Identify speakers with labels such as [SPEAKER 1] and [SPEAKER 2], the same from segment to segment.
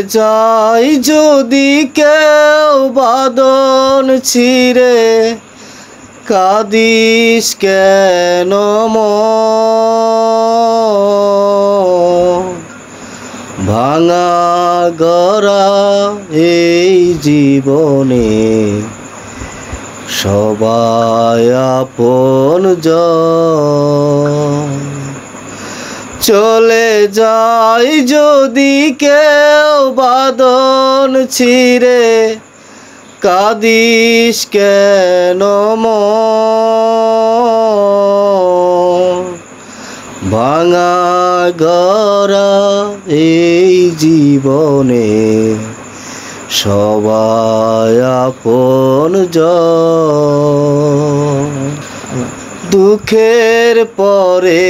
[SPEAKER 1] যাই যদি কেউ বাদন ছিঁড়ে, কাঁদিস কেন ভাঙা গড়া এই জীবনে সবাই আপনজন। চলে যাই যদি কেউ বাদন ছিঁড়ে, কাঁদিস কেন ভাঙা গড়া এই জীবনে সবাই আপনজন। দুঃখের পরে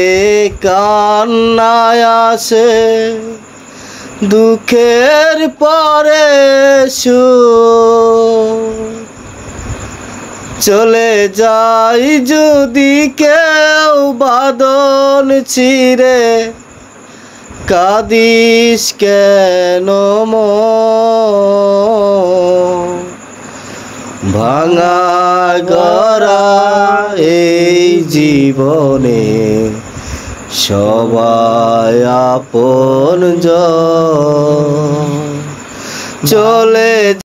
[SPEAKER 1] কান্নায় আসে, দুঃখের পরে সুখ। চলে যাই যদি কেউ বাদন ছিঁড়ে, কাঁদিস কেন ভাঙা গড়া এই জীবনে সবাই আপনজন। চলে